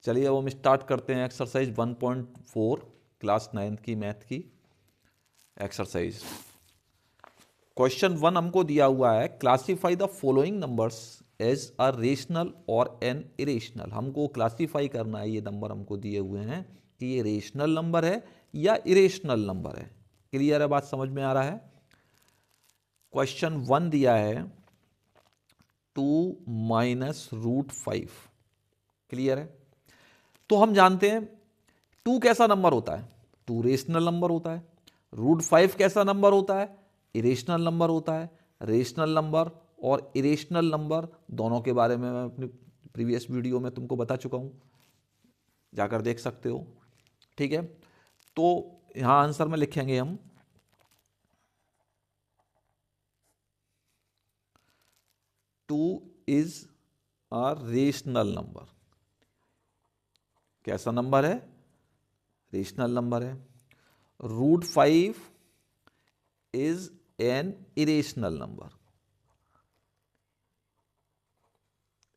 चलिए अब हम स्टार्ट करते हैं एक्सरसाइज 1.4 क्लास 9th की मैथ की एक्सरसाइज। क्वेश्चन 1 हमको दिया हुआ है, classify the following numbers as a rational और एन इरेशनल। हमको क्लासीफाई करना है, ये नंबर हमको दिए हुए हैं कि ये रेशनल नंबर है या इरेशनल नंबर है। क्लियर है, बात समझ में आ रहा है। क्वेश्चन 1 दिया है 2 - √5। क्लियर है। तो हम जानते हैं 2 कैसा नंबर होता है, 2 रेशनल नंबर होता है। √5 कैसा नंबर होता है, इरेशनल नंबर होता है। रेशनल नंबर और इरेशनल नंबर दोनों के बारे में मैं अपनी प्रीवियस वीडियो में तुमको बता चुका हूं, जाकर देख सकते हो। ठीक है, तो यहां आंसर में लिखेंगे हम 2 इज अ रेशनल नंबर। कैसा नंबर है, रेशनल नंबर है। √5 is an irrational number,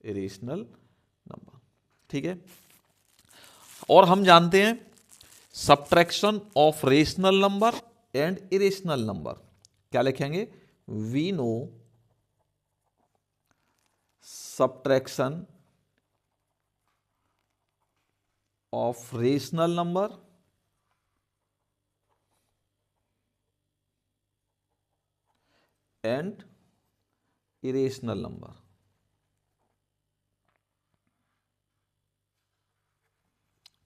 irrational number. ठीक है, और हम जानते हैं subtraction of rational number and irrational number. क्या लिखेंगे, we know subtraction of rational number and irrational number.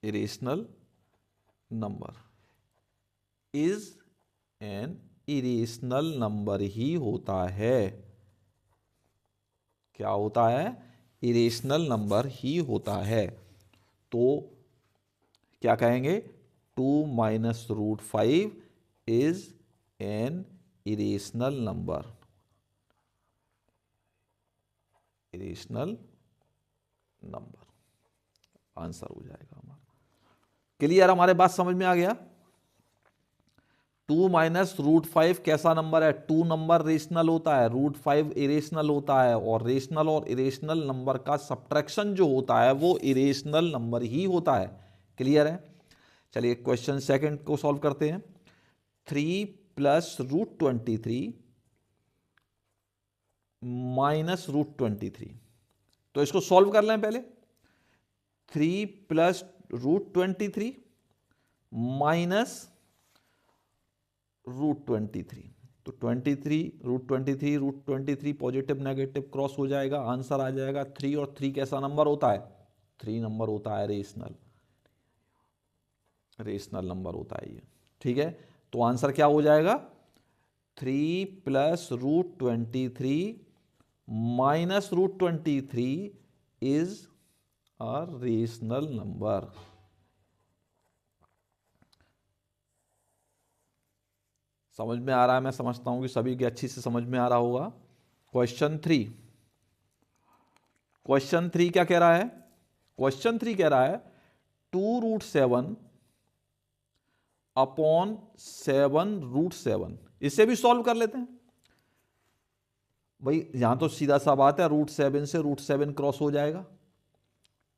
Irrational number is an irrational number ही होता है। क्या होता है, इरेशनल नंबर ही होता है। तो क्या कहेंगे, 2 - √5 is an irrational number, irrational number answer हो जाएगा हमारा। क्लियर, हमारे बात समझ में आ गया। 2 - √5 कैसा नंबर है, 2 नंबर रेशनल होता है, √5 इरेशनल होता है, और रेशनल और इरेशनल नंबर का सब्ट्रैक्शन जो होता है वो इरेशनल नंबर ही होता है। क्लियर है। चलिए क्वेश्चन सेकंड को सॉल्व करते हैं। 3 + √23 - √23। तो इसको सॉल्व कर लें पहले। 3 + √23 - √23। तो 23 √23 √23 पॉजिटिव नेगेटिव क्रॉस हो जाएगा, आंसर आ जाएगा 3। और 3 कैसा नंबर होता है, 3 नंबर होता है रेशनल, रेशनल नंबर होता है ये। ठीक है, तो आंसर क्या हो जाएगा, 3 + √23 - √23 इज अ रेशनल नंबर। समझ में आ रहा है, मैं समझता हूं कि सभी की अच्छी से समझ में आ रहा होगा। क्वेश्चन 3, क्वेश्चन 3 क्या कह रहा है, क्वेश्चन 3 कह रहा है 2√7 अपॉन 7√7। इसे भी सॉल्व कर लेते हैं भाई। यहां तो सीधा सा बात है, √7 से √7 क्रॉस हो जाएगा।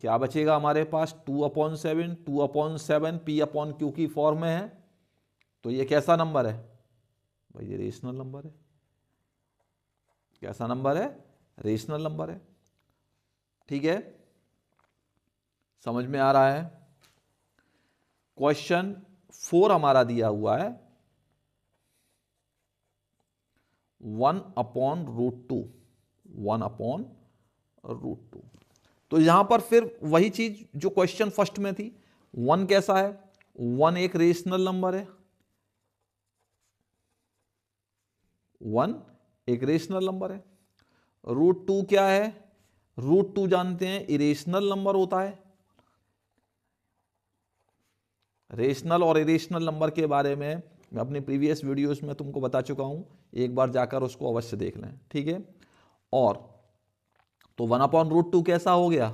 क्या बचेगा हमारे पास, 2/7, 2/7 P/Q की फॉर्म में है। तो ये कैसा नंबर है भाई, ये रेशनल नंबर है। कैसा नंबर है, रेशनल नंबर है। ठीक है, समझ में आ रहा है। क्वेश्चन 4 हमारा दिया हुआ है 1/√2, 1/√2। तो यहां पर फिर वही चीज जो क्वेश्चन फर्स्ट में थी, 1 कैसा है, 1 एक रेशनल नंबर है, 1 एक रेशनल नंबर है। √2 क्या है, √2 जानते हैं इरेशनल नंबर होता है। रेशनल और इरेशनल नंबर के बारे में मैं अपनी प्रीवियस वीडियोस में तुमको बता चुका हूं, एक बार जाकर उसको अवश्य देख लें। ठीक है, और तो 1/√2 कैसा हो गया,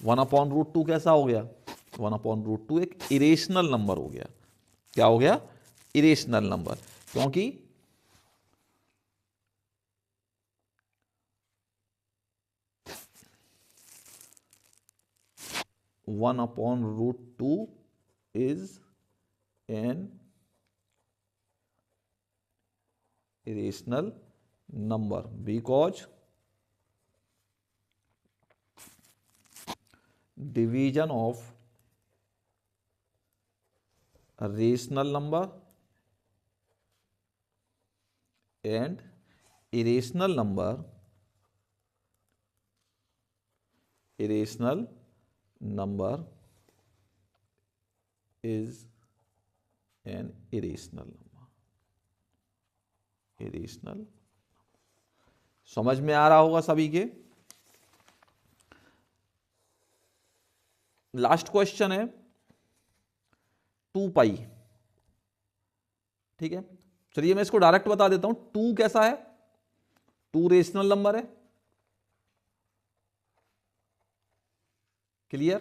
1/√2 कैसा हो गया, 1/√2 एक इरेशनल नंबर हो गया। क्या हो गया, इरेशनल नंबर, क्योंकि 1/√2 is an irrational number because division of a rational number and irrational number is an irrational number. समझ में आ रहा होगा सभी के। लास्ट क्वेश्चन है 2 पाई। ठीक है, चलिए मैं इसको डायरेक्ट बता देता हूं। 2 कैसा है? 2 रेशनल नंबर है। क्लियर?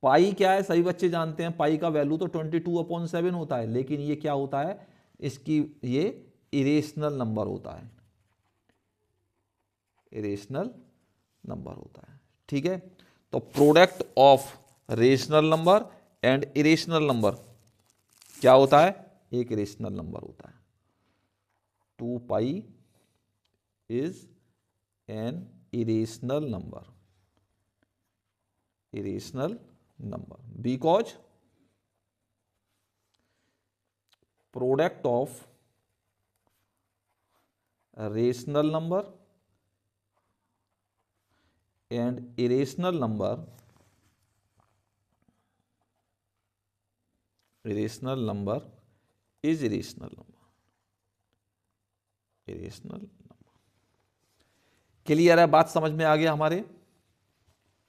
पाई क्या है? सभी बच्चे जानते हैं पाई का वैल्यू तो 22/7 होता है, लेकिन ये क्या होता है? इसकी ये इरेशनल नंबर होता है, इरेशनल नंबर होता है। ठीक है, तो product of rational number and irrational number क्या होता है? एक इरेशनल नंबर होता है। 2 pi is an irrational number, because product of rational number and irrational number is irrational number. Clear है? बात समझ में आ गया हमारे?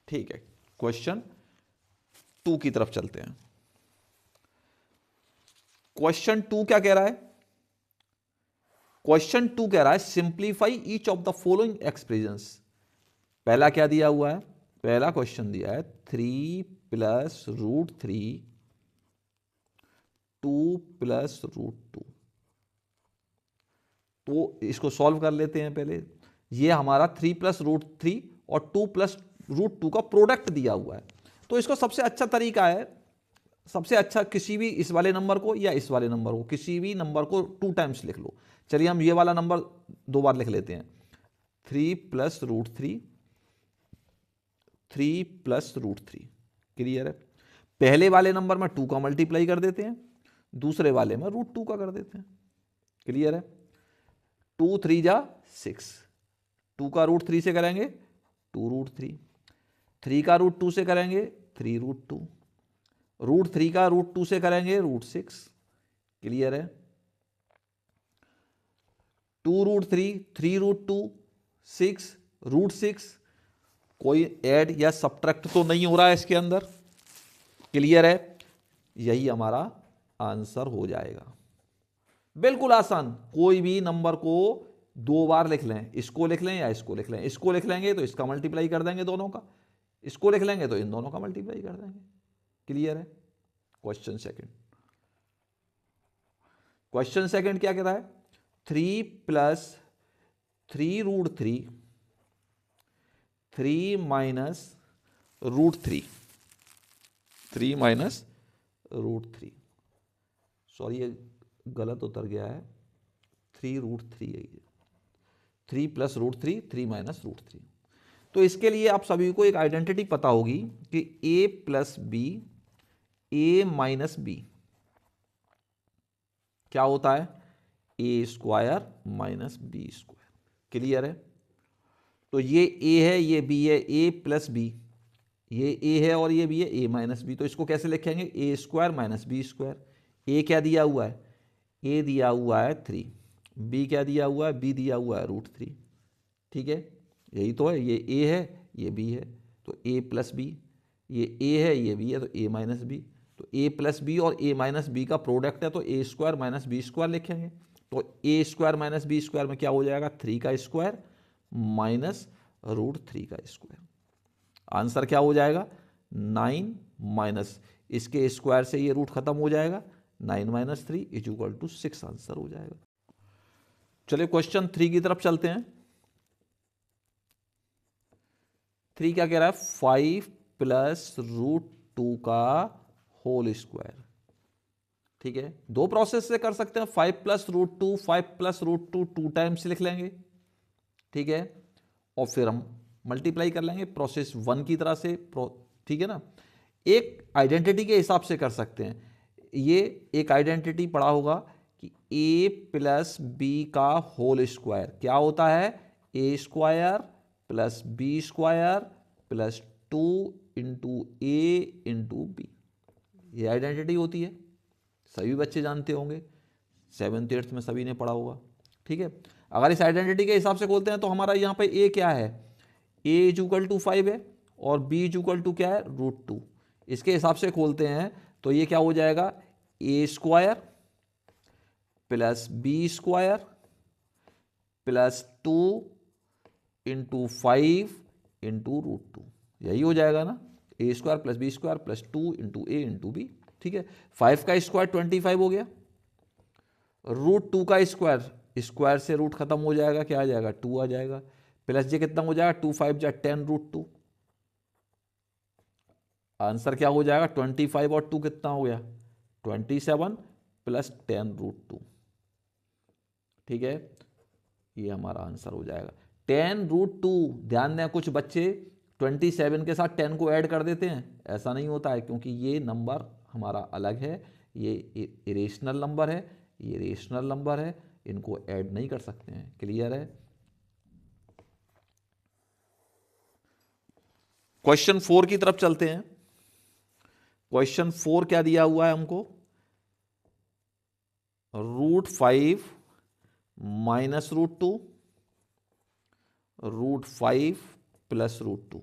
ठीक है, क्वेश्चन 2 की तरफ चलते हैं। क्वेश्चन 2 क्या कह रहा है? क्वेश्चन 2 कह रहा है simplify each of the following expressions. पहला क्या दिया हुआ है? पहला क्वेश्चन दिया है 3 + √3 2 + √2। तो इसको सॉल्व कर लेते हैं पहले। ये हमारा 3 + √3 और 2 + √2 का प्रोडक्ट दिया हुआ है। तो इसको सबसे अच्छा तरीका है, सबसे अच्छा किसी भी इस वाले नंबर को या इस वाले नंबर को, किसी भी नंबर को 2 टाइम्स लिख लो। चलिए हम ये वाला नंबर 2 बार लिख लेते हैं। 3 + √3 3 + √3। क्लियर है? पहले वाले नंबर में 2 का मल्टीप्लाई कर देते हैं, दूसरे वाले में √2 का कर देते हैं। क्लियर है? 2 3 जा 6, 2 का √3 से करेंगे 2√3, 3 का √2 से करेंगे 3√2, √3 का √2 से करेंगे √6। क्लियर है? 2√3 3√2 6 √6। कोई ऐड या सब्ट्रैक्ट तो नहीं हो रहा है इसके अंदर। क्लियर है? यही हमारा आंसर हो जाएगा। बिल्कुल आसान। कोई भी नंबर को 2 बार लिख लें, इसको लिख लें या इसको लिख लें। इसको लिख लेंगे तो इसका मल्टीप्लाई कर देंगे दोनों का, इसको लिख लेंगे तो इन दोनों का मल्टीप्लाई कर देंगे। क्लियर है? क्वेश्चन सेकंड क्या कह रहा है? 3 + 3√3 3 - √3 3 - √3। सॉरी ये गलत उतर गया है, 3√3 है ये। 3 + √3 3 - √3। तो इसके लिए आप सभी को एक आइडेंटिटी पता होगी कि a + b a - b क्या होता है? a² - b²। क्लियर है? तो ये a है, ये b है, a + b, ये a है और ये b है, a - b। तो इसको कैसे लिखेंगे? a² - b²। a क्या दिया हुआ है? a दिया हुआ है 3, b क्या दिया हुआ है? b दिया हुआ है √3। ठीक है, यही तो है। ये a है, ये b है, तो a + b। ये a है, ये b है, तो a - b। तो a + b और a - b का प्रोडक्ट है, तो a² - b² लिखेंगे। तो a² - b² में क्या हो जाएगा? 3 का स्क्वायर माइनस √3 का स्क्वायर। आंसर क्या हो जाएगा? 9 माइनस इसके स्क्वायर से ये रूट खत्म हो जाएगा, 9 - 3 = 6 आंसर हो जाएगा। चलिए क्वेश्चन 3 की तरफ चलते हैं। 3 क्या कह रहा है? 5 प्लस रूट 2 का होल स्क्वायर। ठीक है, दो प्रोसेस से कर सकते हैं, 5 plus root 2, 5 plus root 2 2 times लिख लेंगे। ठीक है, और फिर हम मल्टीप्लाई कर लेंगे प्रोसेस 1 की तरह से। ठीक है ना, एक आइडेंटिटी के हिसाब से कर सकते हैं। ये एक आइडेंटिटी पढ़ा होगा कि a प्लस बी का होल स्क्वायर क्या होता है, ए square plus B square plus 2 into ए इंटू बी। ये आइडेंटिटी होती है, सभी बच्चे जानते होंगे, 7th 8th में सभी ने पढ़ा होगा। ठीक है, अगर इस आइडेंटिटी के हिसाब से खोलते हैं तो हमारा यहाँ पे a क्या है, a इज इक्वल टू 5 है और b इज इक्वल टू क्या है, रूट 2। इसके हिसाब से खोलते हैं तो ये क्या हो जाएगा, a square plus B square plus 2 into 5 into root 2, यही हो जाएगा ना, a square plus B square plus 2 into A into B. ठीक है, 5 का स्क्वायर 25 हो गया, रूट 2 का स्क्वायर, स्क्वायर से रूट खत्म हो जाएगा, क्या आ जाएगा, 2 आ जाएगा, प्लस ये कितना हो जाएगा, 2 5 जा 10 रूट 2। आंसर क्या हो जाएगा, 25 और 2 कितना हो गया, 27 प्लस 10 रूट 2। ठीक है, ये हमारा आंसर हो जाएगा 10 रूट 2। ध्यान दें, कुछ बच्चे 27 के साथ 10 को ऐड कर देते हैं, ऐसा नहीं होता है, क्योंकि ये नंबर हमारा अलग है, ये इरेशनल नंबर है, ये रेशनल नंबर है, इनको ऐड नहीं कर सकते हैं। क्लियर है। क्वेश्चन 4 की तरफ चलते हैं। क्वेश्चन 4 क्या दिया हुआ है हमको, root 5 minus root 2, root 5 plus root 2।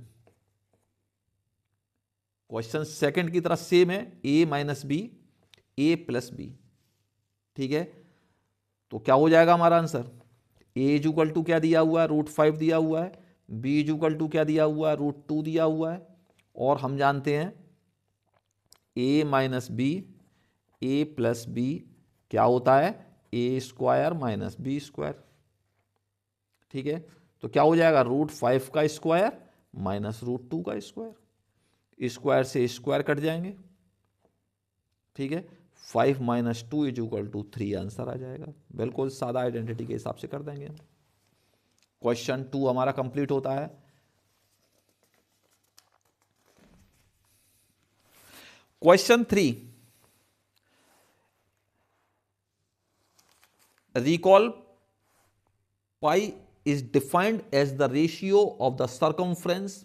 Question second की तरफ सेम है, a minus B, A plus B. ठीक है, तो क्या हो जाएगा हमारा answer, a is equal to क्या दिया हुआ है, रूट 5 दिया हुआ है, b इज इक्वल टू क्या दिया हुआ है, रूट 2 दिया हुआ है, और हम जानते हैं a minus B, A plus B क्या होता है, ए स्क्वायर माइनस बी स्क्वायर। ठीक है, तो क्या हो जाएगा, रूट 5 का स्क्वायर माइनस रूट 2 का स्क्वायर, स्क्वायर से स्क्वायर कट जाएंगे। ठीक है, 5 minus 2 is equal to 3 answer आ जाएगा। बिल्कुल सादा आइडेंटिटी के हिसाब से कर देंगे हम। क्वेश्चन 2 हमारा कंप्लीट होता है। Question 3, recall pi is defined as the ratio of the circumference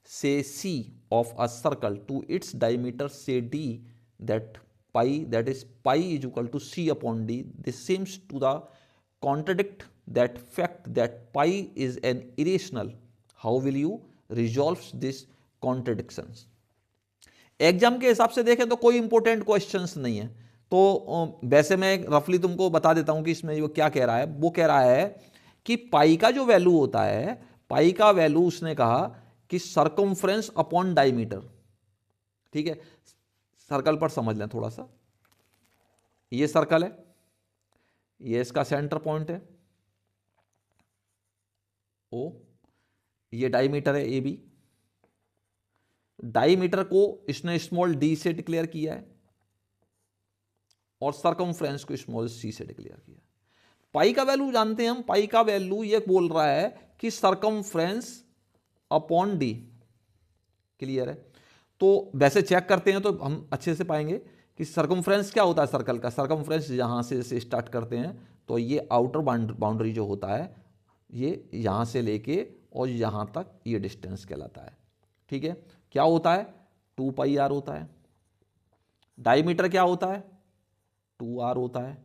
say c of a circle to its diameter say d, that pi, that is pi is equal to c upon d. This seems to the contradict that fact that pi is an irrational. How will you resolve this contradictions? Exam के हिसाब से देखें तो कोई important questions नहीं है, तो वैसे मैं रफली तुमको बता देता हूं कि इसमें वो क्या कह रहा है। वो कह रहा है कि पाई का जो वैल्यू होता है, पाई का वैल्यू उसने कहा कि सर्कमफ्रेंस अपॉन डायमीटर। ठीक है, सर्कल पर समझ लें थोड़ा सा, ये सर्कल है, ये इसका सेंटर पॉइंट है ओ, ये डायमीटर है ए बी। डायमीटर को इसने स्मॉल डी से डिक्लेयर किया है और सर्कमफ्रेंस को स्मॉल सी से डिक्लेयर किया। पाई का वैल्यू जानते हैं हम, पाई का वैल्यू ये बोल रहा है कि सर्कमफ्रेंस अपॉन डी। क्लियर है, तो वैसे चेक करते हैं तो हम अच्छे से पाएंगे कि सर्कमफ्रेंस क्या होता है सर्कल का। सर्कमफ्रेंस यहां से स्टार्ट करते हैं तो ये आउटर बाउंड्री जो होता है ये यहां से लेके और यहां तक ये डिस्टेंस कहलाता है। ठीक है, क्या होता है, 2 पाई आर होता है। डायमीटर क्या होता है, 2 आर होता है।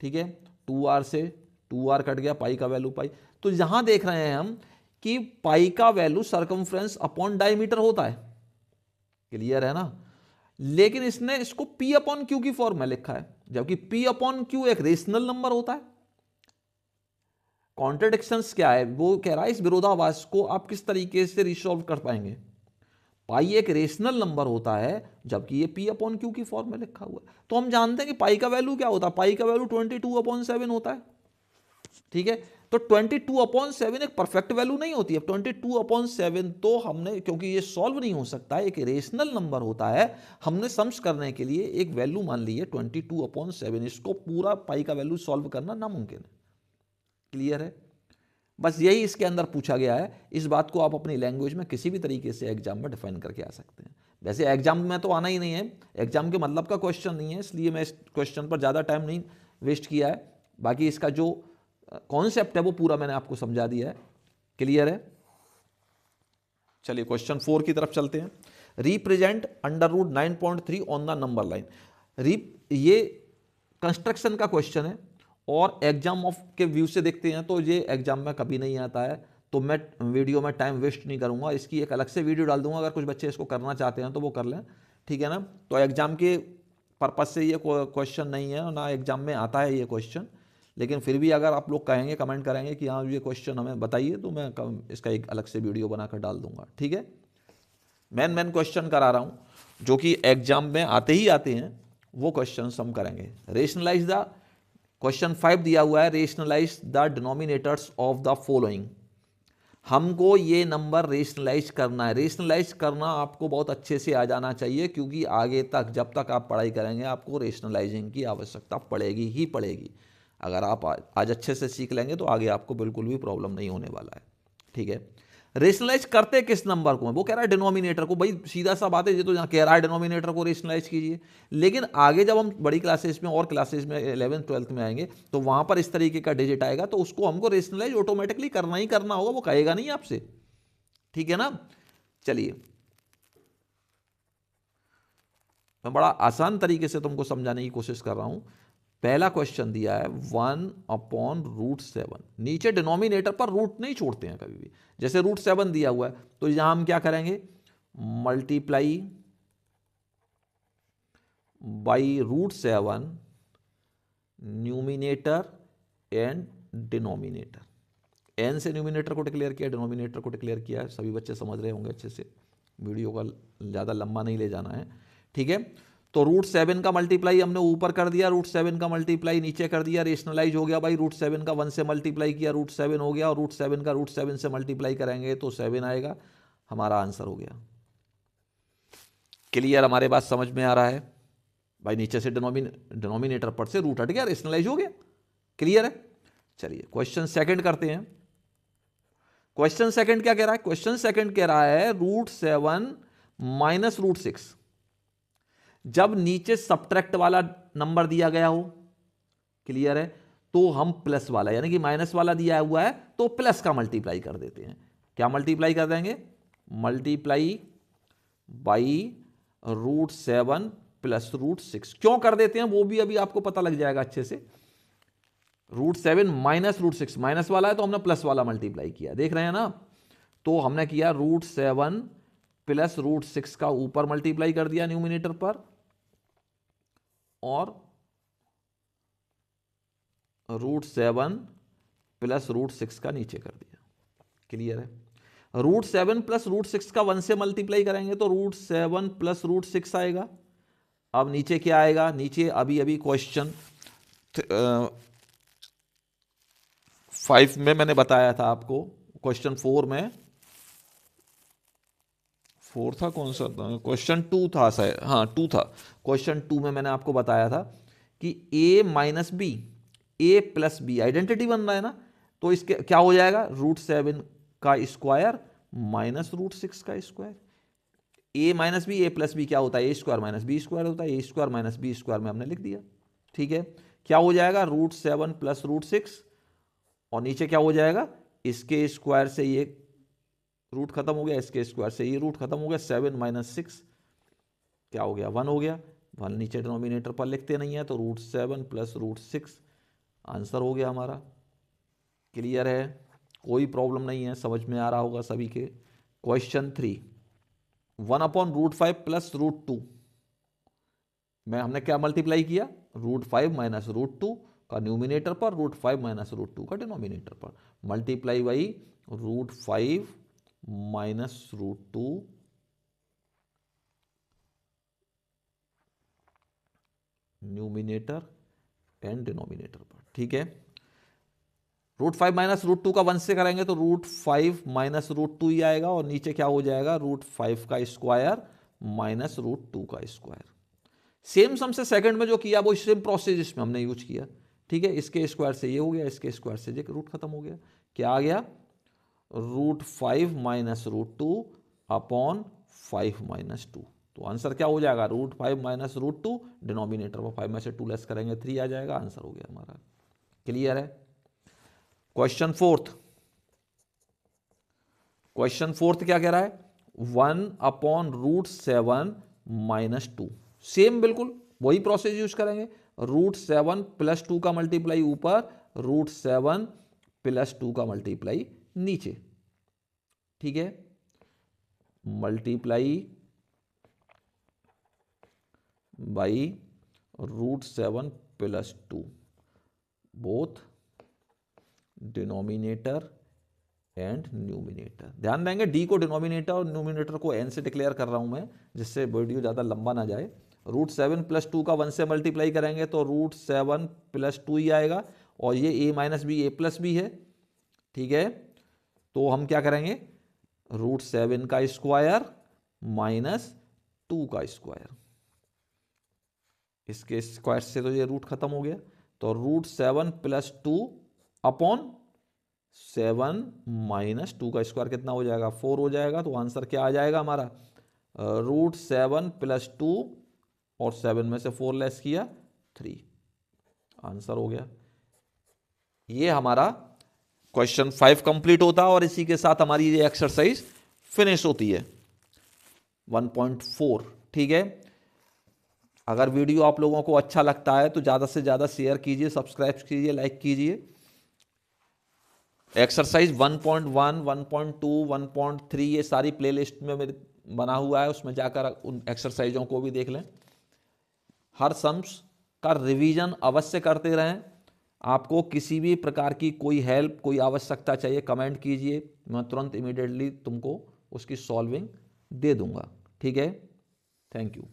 ठीक है, 2 आर से 2 आर कट गया, पाई का वैल्यू पाई। तो यहां देख रहे हैं हम कि पाई का वैल्यू सर्कमफ्रेंस अपॉन डायमीटर होता है। क्लियर है ना, लेकिन इसने इसको पी अपॉन क्यू की फॉर्म में लिखा है, जबकि पी अपॉन क्यू एक रेशनल नंबर होता है। कॉन्ट्रडिक्शंस क्या है, वो कह रहा है इस विरोधाभास को आप किस तरीके से रिसॉल्व कर पाएंगे। पाई एक रेशनल नंबर होता है जबकि ये पी अपॉन क्यू की फॉर्म में लिखा हुआ है। तो हम जानते हैं कि पाई का वैल्यू क्या होता है, पाई का वैल्यू 22/7 होता है। ठीक है, तो 22/7 एक परफेक्ट वैल्यू नहीं होती है। 22/7 तो हमने, क्योंकि ये सॉल्व नहीं हो सकता है, एक रेशनल नंबर होता है, हमने सम्स करने के लिए एक वैल्यू मान ली है 22/7। इसको पूरा पाई का वैल्यू सॉल्व करना नामुमकिन है। क्लियर है? बस यही इसके अंदर पूछा गया है। इस बात को आप अपनी लैंग्वेज में किसी भी तरीके से एग्जाम में डिफाइन करके आ सकते हैं। वैसे एग्जाम में तो आना ही नहीं है, एग्जाम के मतलब का क्वेश्चन नहीं है, इसलिए मैं इस क्वेश्चन पर ज़्यादा टाइम नहीं वेस्ट किया है। बाकी इसका जो कॉन्सेप्ट है वो पूरा मैंने आपको समझा दिया है। क्लियर है? चलिए क्वेश्चन 4 की तरफ चलते हैं। Represent √9.3 on the number line. ये कंस्ट्रक्शन का क्वेश्चन है और एग्जाम ऑफ के व्यू से देखते हैं तो ये एग्जाम में कभी नहीं आता है, तो मैं वीडियो में टाइम वेस्ट नहीं करूंगा, इसकी एक अलग से वीडियो डाल दूंगा। अगर कुछ बच्चे इसको करना चाहते हैं तो वो कर लें, ठीक है ना। तो एग्जाम के पर्पज से ये क्वेश्चन नहीं है, ना एग्जाम में आता है ये क्वेश्चन, लेकिन फिर भी अगर आप लोग कहेंगे, कमेंट करेंगे कि हाँ ये क्वेश्चन हमें बताइए, तो मैं इसका एक अलग से वीडियो बनाकर डाल दूंगा। ठीक है, मेन क्वेश्चन करा रहा हूँ जो कि एग्जाम में आते ही आते हैं, वो क्वेश्चन हम करेंगे। रेशनलाइज द क्वेश्चन 5 दिया हुआ है, rationalise the denominators of the following. हमको ये नंबर रेशनलाइज करना है। रेशनलाइज करना आपको बहुत अच्छे से आ जाना चाहिए, क्योंकि आगे तक जब तक आप पढ़ाई करेंगे आपको रेशनलाइजिंग की आवश्यकता पड़ेगी ही पड़ेगी। अगर आप आज अच्छे से सीख लेंगे तो आगे आपको बिल्कुल भी प्रॉब्लम नहीं होने वाला है। ठीक है, रेशनलाइज करते किस नंबर को है? वो कह रहा है डिनोमिनेटर को। भाई सीधा सा बात है, ये तो यहाँ कह रहा है डिनोमिनेटर को रेशनलाइज कीजिए, लेकिन आगे जब हम बड़ी क्लासेस में और क्लासेस में 11th 12th में आएंगे तो वहां पर इस तरीके का डिजिट आएगा, तो उसको हमको रेशनलाइज ऑटोमेटिकली करना ही करना होगा, वो कहेगा नहीं आपसे। ठीक है ना। चलिए, मैं बड़ा आसान तरीके से तुमको समझाने की कोशिश कर रहा हूं। पहला क्वेश्चन दिया है 1/√7। नीचे डिनोमिनेटर पर रूट नहीं छोड़ते हैं कभी भी। जैसे √7 दिया हुआ है तो यहां हम क्या करेंगे, multiply by √7 numerator and denominator. एन से न्यूमिनेटर को डिक्लेयर किया, डिनोमिनेटर को डिक्लेयर किया है। सभी बच्चे समझ रहे होंगे अच्छे से, वीडियो का ज़्यादा लंबा नहीं ले जाना है। ठीक है, तो √7 का मल्टीप्लाई हमने ऊपर कर दिया, √7 का मल्टीप्लाई नीचे कर दिया, रेशनलाइज हो गया भाई। √7 का 1 से मल्टीप्लाई किया, √7 हो गया, और √7 का √7 से मल्टीप्लाई करेंगे तो 7 आएगा, हमारा आंसर हो गया। क्लियर? हमारे बात समझ में आ रहा है भाई? नीचे से डिनोमिनेटर पर से रूट हट गया, रेशनलाइज हो गया। क्लियर है? चलिए क्वेश्चन सेकंड करते हैं। क्वेश्चन सेकंड क्या कह रहा है? क्वेश्चन सेकंड कह रहा है √7 माइनस √6। जब नीचे सब्ट्रैक्ट वाला नंबर दिया गया हो, क्लियर है, तो हम प्लस वाला यानी कि माइनस वाला दिया हुआ है तो प्लस का मल्टीप्लाई कर देते हैं। क्या मल्टीप्लाई कर देंगे? Multiply by √7 plus √6। क्यों कर देते हैं वो भी अभी आपको पता लग जाएगा अच्छे से। √7 माइनस √6, माइनस वाला है तो हमने प्लस वाला मल्टीप्लाई किया, देख रहे हैं ना। तो हमने किया √7 प्लस √6 का ऊपर मल्टीप्लाई कर दिया न्यूमिनेटर पर, और √7 प्लस √6 का नीचे कर दिया। क्लियर है? √7 प्लस √6 का 1 से मल्टीप्लाई करेंगे तो √7 प्लस √6 आएगा। अब नीचे क्या आएगा? नीचे अभी अभी क्वेश्चन 5 में मैंने बताया था आपको, क्वेश्चन 4 में, 4 था कौन सा था? क्वेश्चन 2 था शायद, हाँ 2 था। क्वेश्चन 2 में मैंने आपको बताया था कि a minus B, a plus B identity बन रहा है ना, तो इसके क्या हो जाएगा? √7 का स्क्वायर माइनस √6 का square. a minus B, a plus B क्या होता है? a square minus B square होता है। a square minus B square में हमने लिख दिया। ठीक है, क्या हो जाएगा? √7 प्लस √6, और नीचे क्या हो जाएगा? इसके स्क्वायर से ये रूट खत्म हो गया, इसके स्क्वायर से ये रूट खत्म हो गया, 7 माइनस 6 क्या हो गया? 1 हो गया। 1 नीचे डिनोमिनेटर पर लिखते नहीं है, तो √7 प्लस √6 आंसर हो गया हमारा। क्लियर है? कोई प्रॉब्लम नहीं है, समझ में आ रहा होगा सभी के। क्वेश्चन 3, 1/√5 प्लस √2 में हमने क्या मल्टीप्लाई किया? √5 माइनस √2 का न्यूमिनेटर पर, √5 माइनस √2 का डिनोमिनेटर पर, multiply by √5 minus √2 numerator and denominator पर। ठीक है, √5 माइनस √2 का 1 से करेंगे तो √5 माइनस √2 ही आएगा, और नीचे क्या हो जाएगा, √5 का स्क्वायर माइनस √2 का स्क्वायर। सेम सम से सेकंड में जो किया वो सेम प्रोसेस इसमें हमने यूज किया, ठीक है। इसके स्क्वायर से ये हो गया, इसके स्क्वायर से ये रूट खत्म हो गया। क्या आ गया, √5 माइनस √2 अपॉन 5 माइनस 2। तो आंसर क्या हो जाएगा, √5 माइनस √2, डिनोमिनेटर में 5 में से 2 लेस करेंगे 3 आ जाएगा, आंसर हो गया हमारा। क्लियर है। क्वेश्चन फोर्थ क्या कह रहा है, 1 अपॉन √7 माइनस 2। सेम बिल्कुल वही प्रोसेस यूज करेंगे, √7 प्लस 2 का मल्टीप्लाई ऊपर, √7 प्लस 2 का मल्टीप्लाई नीचे, ठीक है। Multiply by √7 plus 2, both denominator and numerator. ध्यान देंगे डी को डिनोमिनेटर और न्यूमिनेटर को एन से डिक्लेयर कर रहा हूं मैं, जिससे वीडियो ज़्यादा लंबा ना जाए। √7 प्लस 2 का 1 से मल्टीप्लाई करेंगे तो √7 प्लस 2 ही आएगा, और ये a minus B A plus B है, ठीक है। तो हम क्या करेंगे, √7 का स्क्वायर माइनस 2 का स्क्वायर, इसके स्क्वायर से तो ये रूट खत्म हो गया, तो √7 प्लस 2 अपॉन 7 माइनस 2 का स्क्वायर कितना हो जाएगा, 4 हो जाएगा। तो आंसर क्या आ जाएगा हमारा, √7 प्लस 2 और 7 में से 4 लेस किया 3, आंसर हो गया। ये हमारा क्वेश्चन 5 कंप्लीट होता है, और इसी के साथ हमारी ये एक्सरसाइज फिनिश होती है 1.4, ठीक है। अगर वीडियो आप लोगों को अच्छा लगता है तो ज़्यादा से ज़्यादा शेयर कीजिए, सब्सक्राइब कीजिए, लाइक कीजिए। एक्सरसाइज 1.1, 1.2, 1.3 ये सारी प्लेलिस्ट में मेरे बना हुआ है, उसमें जाकर उन एक्सरसाइजों को भी देख लें। हर सम्स का रिवीजन अवश्य करते रहें। आपको किसी भी प्रकार की कोई हेल्प, कोई आवश्यकता चाहिए, कमेंट कीजिए, मैं तुरंत इमीडिएटली तुमको उसकी सॉल्विंग दे दूंगा, ठीक है। Thank you.